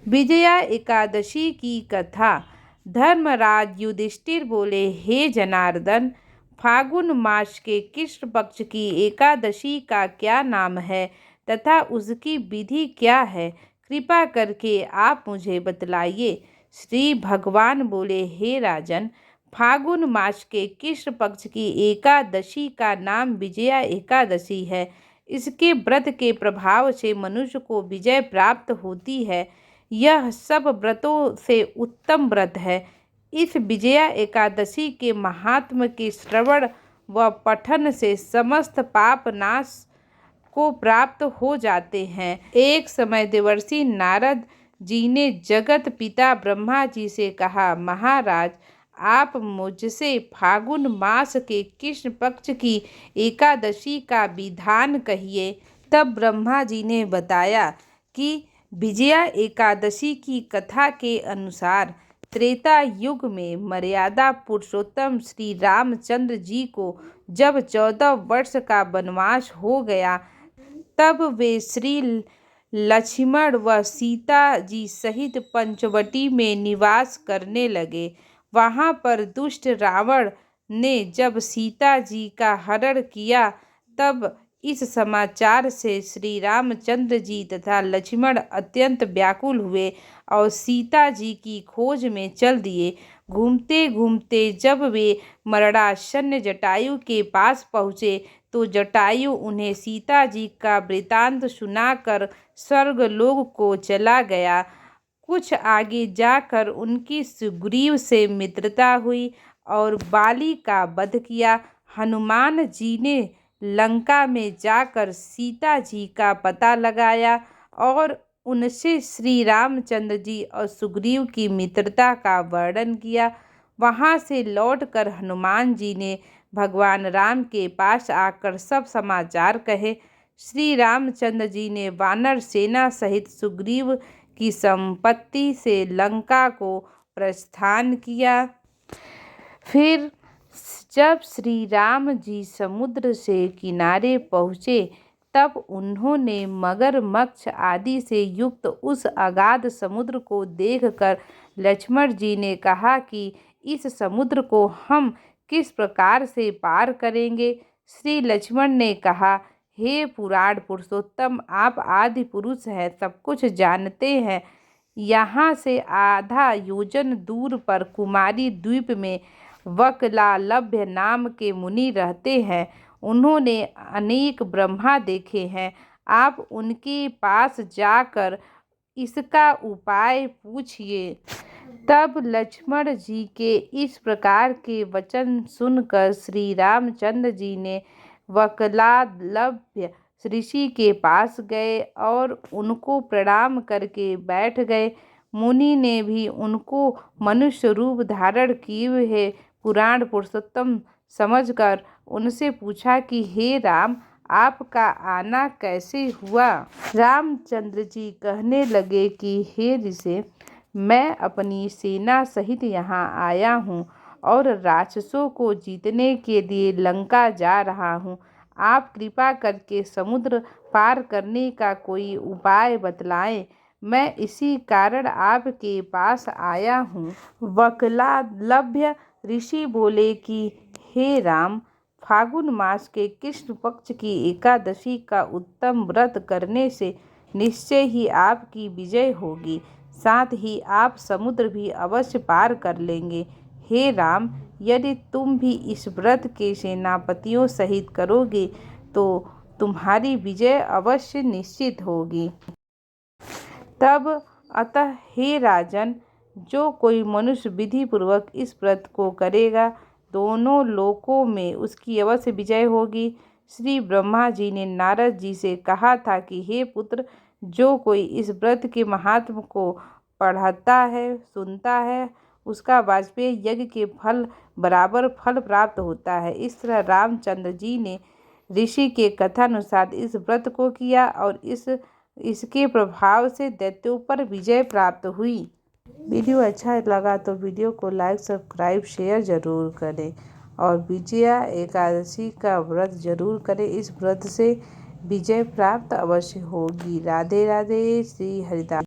विजया एकादशी की कथा। धर्मराज युधिष्ठिर बोले, हे जनार्दन, फागुन मास के कृष्ण पक्ष की एकादशी का क्या नाम है तथा उसकी विधि क्या है? कृपा करके आप मुझे बतलाइए। श्री भगवान बोले, हे राजन, फागुन मास के कृष्ण पक्ष की एकादशी का नाम विजया एकादशी है। इसके व्रत के प्रभाव से मनुष्य को विजय प्राप्त होती है। यह सब व्रतों से उत्तम व्रत है। इस विजया एकादशी के महात्म्य के श्रवण व पठन से समस्त पाप नाश को प्राप्त हो जाते हैं। एक समय देवर्षि नारद जी ने जगत पिता ब्रह्मा जी से कहा, महाराज, आप मुझसे फागुन मास के कृष्ण पक्ष की एकादशी का विधान कहिए। तब ब्रह्मा जी ने बताया कि विजया एकादशी की कथा के अनुसार त्रेता युग में मर्यादा पुरुषोत्तम श्री रामचंद्र जी को जब 14 वर्ष का वनवास हो गया, तब वे श्री लक्ष्मण व सीता जी सहित पंचवटी में निवास करने लगे। वहां पर दुष्ट रावण ने जब सीता जी का हरण किया, तब इस समाचार से श्री रामचंद्र जी तथा लक्ष्मण अत्यंत व्याकुल हुए और सीता जी की खोज में चल दिए। घूमते घूमते जब वे मरणासन्न जटायु के पास पहुँचे, तो जटायु उन्हें सीता जी का वृतांत सुनाकर स्वर्गलोक को चला गया। कुछ आगे जाकर उनकी सुग्रीव से मित्रता हुई और बाली का वध किया। हनुमान जी ने लंका में जाकर सीता जी का पता लगाया और उनसे श्री रामचंद्र जी और सुग्रीव की मित्रता का वर्णन किया। वहां से लौटकर हनुमान जी ने भगवान राम के पास आकर सब समाचार कहे। श्री रामचंद्र जी ने वानर सेना सहित सुग्रीव की संपत्ति से लंका को प्रस्थान किया। फिर जब श्री राम जी समुद्र से किनारे पहुँचे, तब उन्होंने मगरमच्छ आदि से युक्त उस अगाध समुद्र को देखकर लक्ष्मण जी ने कहा कि इस समुद्र को हम किस प्रकार से पार करेंगे? श्री लक्ष्मण ने कहा, हे पुराण पुरुषोत्तम, आप आदि पुरुष हैं, सब कुछ जानते हैं। यहाँ से आधा योजन दूर पर कुमारी द्वीप में वक्लालभ्य नाम के मुनि रहते हैं। उन्होंने अनेक ब्रह्मा देखे हैं। आप उनके पास जाकर इसका उपाय पूछिए। तब लक्ष्मण जी के इस प्रकार के वचन सुनकर श्री रामचंद्र जी ने वक्लालभ्य ऋषि के पास गए और उनको प्रणाम करके बैठ गए। मुनि ने भी उनको मनुष्य रूप धारण किए हुए पुराण पुरुषोत्तम समझकर उनसे पूछा कि हे राम, आपका आना कैसे हुआ? रामचंद्र जी कहने लगे कि हे ऋषि, मैं अपनी सेना सहित यहाँ आया हूँ और राक्षसों को जीतने के लिए लंका जा रहा हूँ। आप कृपा करके समुद्र पार करने का कोई उपाय बतलाएं। मैं इसी कारण आपके पास आया हूँ। वक्लालभ्य ऋषि बोले कि हे राम, फागुन मास के कृष्ण पक्ष की एकादशी का उत्तम व्रत करने से निश्चय ही आपकी विजय होगी। साथ ही आप समुद्र भी अवश्य पार कर लेंगे। हे राम, यदि तुम भी इस व्रत के सेनापतियों सहित करोगे तो तुम्हारी विजय अवश्य निश्चित होगी। तब अतः हे राजन, जो कोई मनुष्य विधि पूर्वक इस व्रत को करेगा, दोनों लोकों में उसकी अवश्य विजय होगी। श्री ब्रह्मा जी ने नारद जी से कहा था कि हे पुत्र, जो कोई इस व्रत के महात्म को पढ़ता है, सुनता है, उसका वाजपेय यज्ञ के फल बराबर फल प्राप्त होता है। इस तरह रामचंद्र जी ने ऋषि के कथानुसार इस व्रत को किया और इसके प्रभाव से दैत्यों पर विजय प्राप्त हुई। वीडियो अच्छा लगा तो वीडियो को लाइक, सब्सक्राइब, शेयर जरूर करें और विजया एकादशी का व्रत जरूर करें। इस व्रत से विजय प्राप्त अवश्य होगी। राधे राधे। श्री हरिदास।